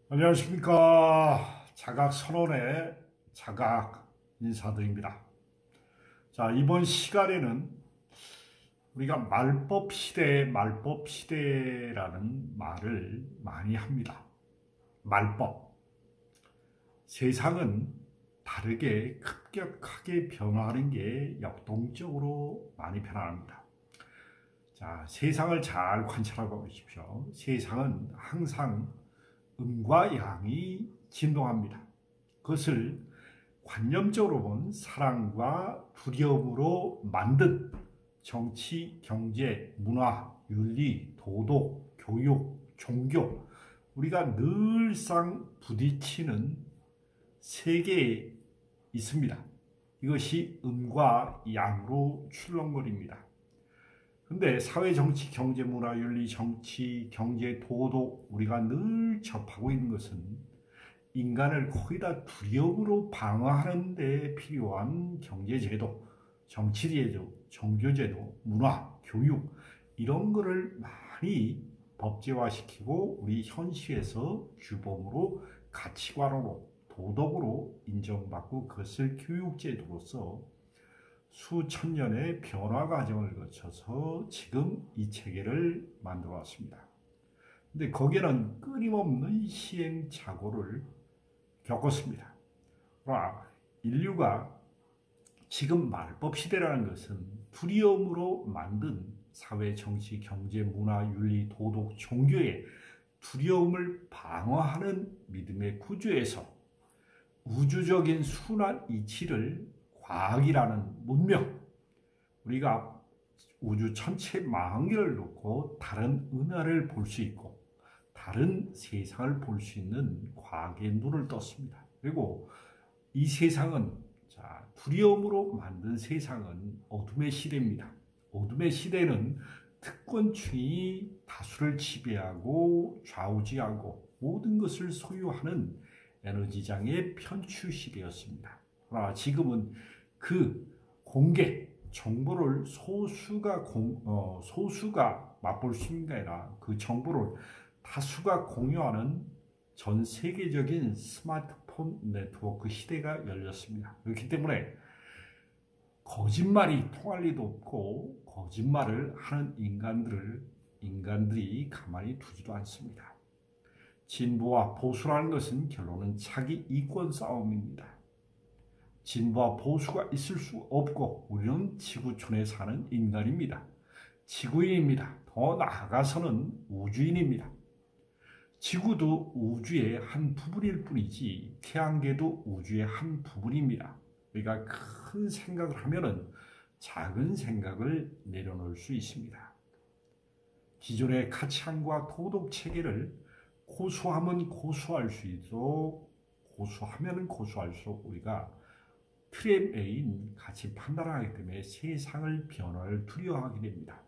안녕하십니까. 자각선언의 자각 인사드립니다. 자, 이번 시간에는 우리가 말법시대라는 말을 많이 합니다. 말법. 세상은 다르게 급격하게 변화하는 게 역동적으로 많이 변화합니다. 자, 세상을 잘 관찰하고 보십시오. 세상은 항상 음과 양이 진동합니다. 그것을 관념적으로 본 사랑과 두려움으로 만든 정치, 경제, 문화, 윤리, 도덕, 교육, 종교, 우리가 늘상 부딪히는 세계에 있습니다. 이것이 음과 양으로 출렁거립니다. 근데 사회, 정치, 경제, 문화, 윤리, 정치, 경제, 도덕 우리가 늘 접하고 있는 것은 인간을 거의 다 두려움으로 방어하는 데 필요한 경제제도, 정치제도, 종교제도, 문화, 교육 이런 거를 많이 법제화시키고 우리 현실에서 규범으로 가치관으로 도덕으로 인정받고 그것을 교육제도로서 수천 년의 변화 과정을 거쳐서 지금 이 체계를 만들어 왔습니다. 근데 거기에는 끊임없는 시행착오를 겪었습니다. 그러나 인류가 지금 말법 시대라는 것은 두려움으로 만든 사회, 정치, 경제, 문화, 윤리, 도덕, 종교의 두려움을 방어하는 믿음의 구조에서 우주적인 순환 이치를 과학이라는 문명, 우리가 우주 전체 망원경을 놓고 다른 은하를 볼 수 있고 다른 세상을 볼 수 있는 과학의 눈을 떴습니다. 그리고 이 세상은 두려움으로 만든 세상은 어둠의 시대입니다. 어둠의 시대는 특권층이 다수를 지배하고 좌우지하고 모든 것을 소유하는 에너지장의 편취 시대였습니다. 그러나 지금은 그 공개 정보를 소수가 맛볼 수 있는 게 아니라 그 정보를 다수가 공유하는 전 세계적인 스마트폰 네트워크 시대가 열렸습니다. 그렇기 때문에 거짓말이 통할 리도 없고 거짓말을 하는 인간들이 가만히 두지도 않습니다. 진보와 보수라는 것은 결론은 자기 이권 싸움입니다. 진보와 보수가 있을 수 없고 우리는 지구촌에 사는 인간입니다. 지구인입니다. 더 나아가서는 우주인입니다. 지구도 우주의 한 부분일 뿐이지 태양계도 우주의 한 부분입니다. 우리가 큰 생각을 하면은 작은 생각을 내려놓을 수 있습니다. 기존의 가치관과 도덕 체계를 고수하면 고수할수록 우리가 틀에 매인 가치 판단을 하기 때문에 세상을 변화를 두려워하게 됩니다.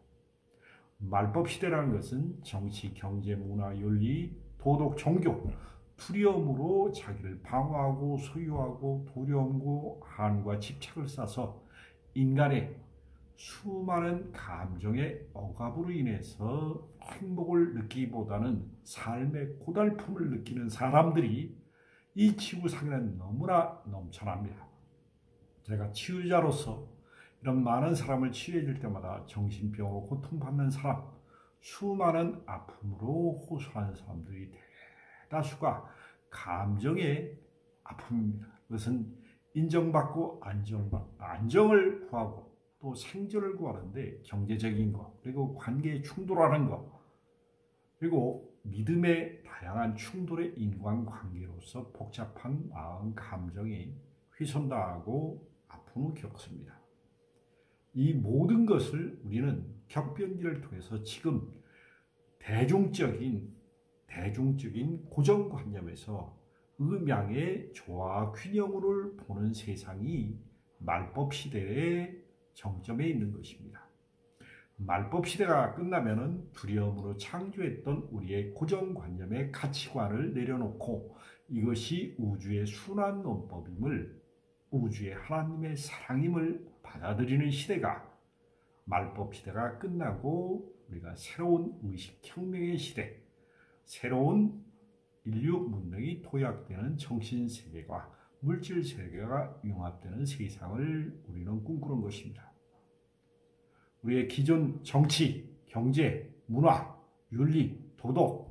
말법 시대라는 것은 정치, 경제, 문화, 윤리, 도덕, 종교, 두려움으로 자기를 방어하고 소유하고 두려움과 한과 집착을 쌓아서 인간의 수많은 감정의 억압으로 인해서 행복을 느끼기보다는 삶의 고달픔을 느끼는 사람들이 이 지구상에는 너무나 넘쳐납니다. 제가 치유자로서 이런 많은 사람을 치유해 줄 때마다 정신병으로 고통받는 사람, 수많은 아픔으로 호소하는 사람들이 대다수가 감정의 아픔입니다. 그것은 인정받고 안정을 구하고 또 생존을 구하는데 경제적인 것, 그리고 관계에 충돌하는 것, 그리고 믿음의 다양한 충돌의 인간관계로서 복잡한 마음, 감정이 훼손당하고 아픔을 겪습니다. 이 모든 것을 우리는 격변기를 통해서 지금 대중적인 고정관념에서 음양의 조화 균형을 보는 세상이 말법 시대의 정점에 있는 것입니다. 말법 시대가 끝나면은 두려움으로 창조했던 우리의 고정관념의 가치관을 내려놓고 이것이 우주의 순환 논법임을, 우주의 하나님의 사랑임을 받아들이는 시대가 말법 시대가 끝나고 우리가 새로운 의식혁명의 시대, 새로운 인류 문명이 도약되는 정신세계와 물질세계가 융합되는 세상을 우리는 꿈꾸는 것입니다. 우리의 기존 정치, 경제, 문화, 윤리, 도덕,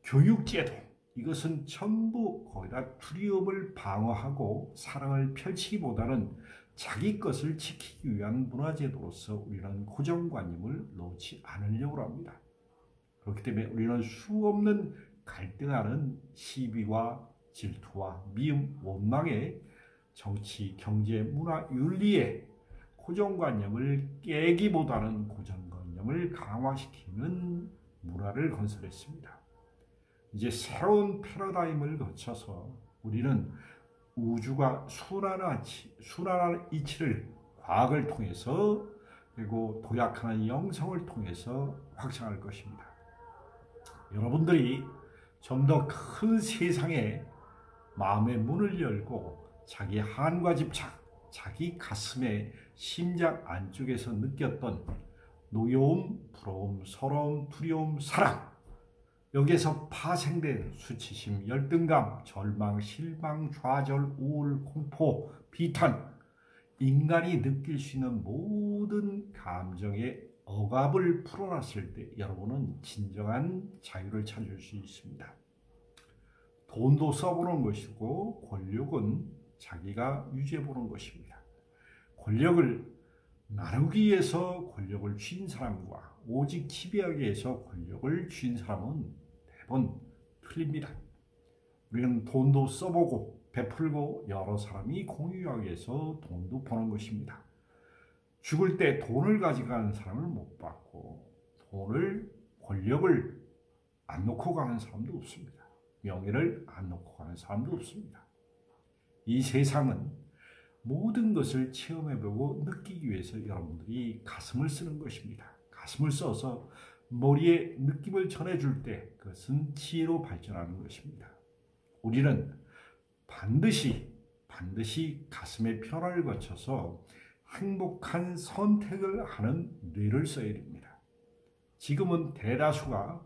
교육제도 이것은 전부 거의 다 두려움을 방어하고 사랑을 펼치기보다는 자기 것을 지키기 위한 문화제도로서 우리는 고정관념을 놓지 않으려고 합니다. 그렇기 때문에 우리는 수없는 갈등하는 시비와 질투와 미움, 원망의 정치, 경제, 문화, 윤리의 고정관념을 깨기보다는 고정관념을 강화시키는 문화를 건설했습니다. 이제 새로운 패러다임을 거쳐서 우리는 우주가 순환하는 이치를 과학을 통해서 그리고 도약하는 영성을 통해서 확장할 것입니다. 여러분들이 좀 더 큰 세상에 마음의 문을 열고 자기 한과 집착, 자기 가슴의 심장 안쪽에서 느꼈던 노여움, 부러움, 서러움, 두려움, 사랑 여기에서 파생된 수치심, 열등감, 절망, 실망, 좌절, 우울, 공포, 비탄 인간이 느낄 수 있는 모든 감정의 억압을 풀어놨을 때 여러분은 진정한 자유를 찾을 수 있습니다. 돈도 써보는 것이고 권력은 자기가 유지해보는 것입니다. 권력을 나누기 위해서 권력을 쥔 사람과 오직 지배하기 위해서 권력을 쥔 사람은 대부분 틀립니다. 우리는 돈도 써보고 베풀고 여러 사람이 공유하기 위해서 돈도 버는 것입니다. 죽을 때 돈을 가져가는 사람을 못 받고 권력을 안 놓고 가는 사람도 없습니다. 명예를 안 놓고 가는 사람도 없습니다. 이 세상은 모든 것을 체험해보고 느끼기 위해서 여러분들이 가슴을 쓰는 것입니다. 가슴을 써서 머리에 느낌을 전해줄 때 그것은 지혜로 발전하는 것입니다. 우리는 반드시 가슴의 변화를 거쳐서 행복한 선택을 하는 뇌를 써야 됩니다. 지금은 대다수가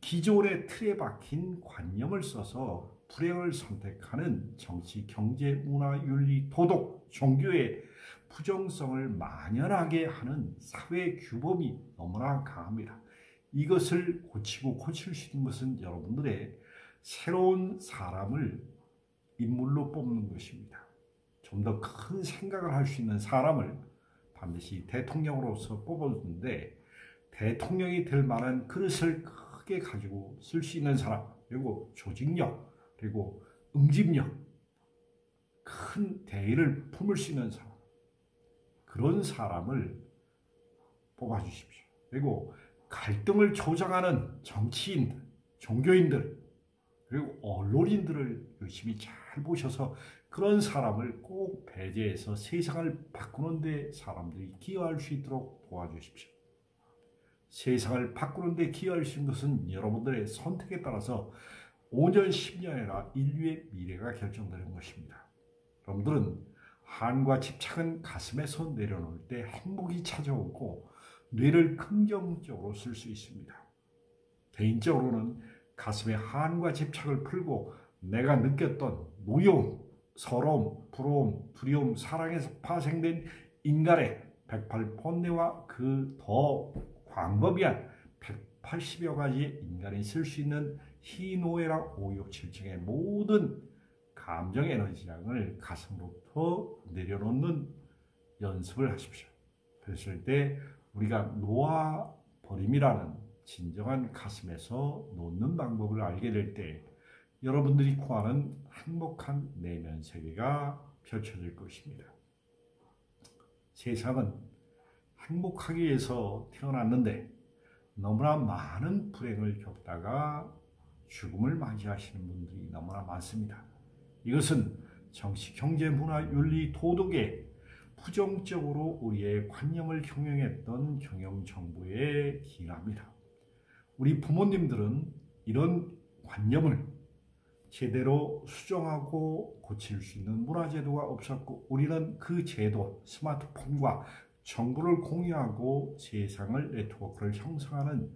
기존의 틀에 박힌 관념을 써서 불행을 선택하는 정치, 경제, 문화, 윤리, 도덕, 종교의 부정성을 만연하게 하는 사회 규범이 너무나 강합니다. 이것을 고치고 고칠 수 있는 것은 여러분들의 새로운 사람을 인물로 뽑는 것입니다. 좀 더 큰 생각을 할 수 있는 사람을 반드시 대통령으로서 뽑았는데 대통령이 될 만한 그릇을 크게 가지고 쓸 수 있는 사람, 그리고 조직력, 그리고 응집력, 큰 대의를 품을 수 있는 사람, 그런 사람을 뽑아주십시오. 그리고 갈등을 조장하는 정치인들, 종교인들, 그리고 언론인들을 열심히 잘 보셔서 그런 사람을 꼭 배제해서 세상을 바꾸는 데 사람들이 기여할 수 있도록 도와주십시오. 세상을 바꾸는 데 기여할 수 있는 것은 여러분들의 선택에 따라서 5년, 10년이나 인류의 미래가 결정되는 것입니다. 여러분들은 한과 집착은 가슴에서 내려놓을 때 행복이 찾아오고 뇌를 긍정적으로 쓸 수 있습니다. 개인적으로는 가슴에 한과 집착을 풀고 내가 느꼈던 노여움, 서러움, 부러움, 두려움, 사랑에서 파생된 인간의 108 본뇌와 그 더 광범위한 180여 가지의 인간이 쓸 수 있는 희노애락 567층의 모든 감정 에너지량을 가슴부터 내려놓는 연습을 하십시오. 그랬을 때 우리가 놓아버림이라는 진정한 가슴에서 놓는 방법을 알게 될 때 여러분들이 구하는 행복한 내면 세계가 펼쳐질 것입니다. 세상은 행복하기 위해서 태어났는데 너무나 많은 불행을 겪다가 죽음을 맞이하시는 분들이 너무나 많습니다. 이것은 정치, 경제, 문화, 윤리, 도덕에 부정적으로 우리의 관념을 경영했던 경영정부의 기인합니다. 우리 부모님들은 이런 관념을 제대로 수정하고 고칠 수 있는 문화제도가 없었고 우리는 그 제도, 스마트폰과 정보를 공유하고 세상을 네트워크를 형성하는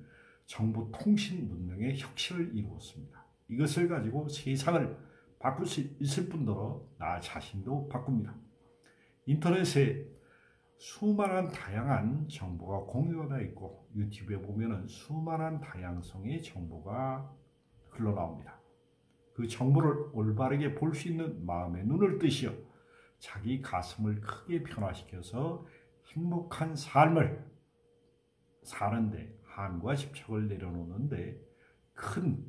정보통신 문명의 혁신을 이루었습니다. 이것을 가지고 세상을 바꿀 수 있을 뿐더러 나 자신도 바꿉니다. 인터넷에 수많은 다양한 정보가 공유가 되어 있고 유튜브에 보면 수많은 다양성의 정보가 흘러나옵니다. 그 정보를 올바르게 볼 수 있는 마음의 눈을 뜨시어 자기 가슴을 크게 변화시켜서 행복한 삶을 사는데 한과 집착을 내려놓는데 큰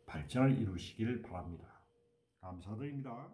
발전을 이루시길 바랍니다. 감사드립니다.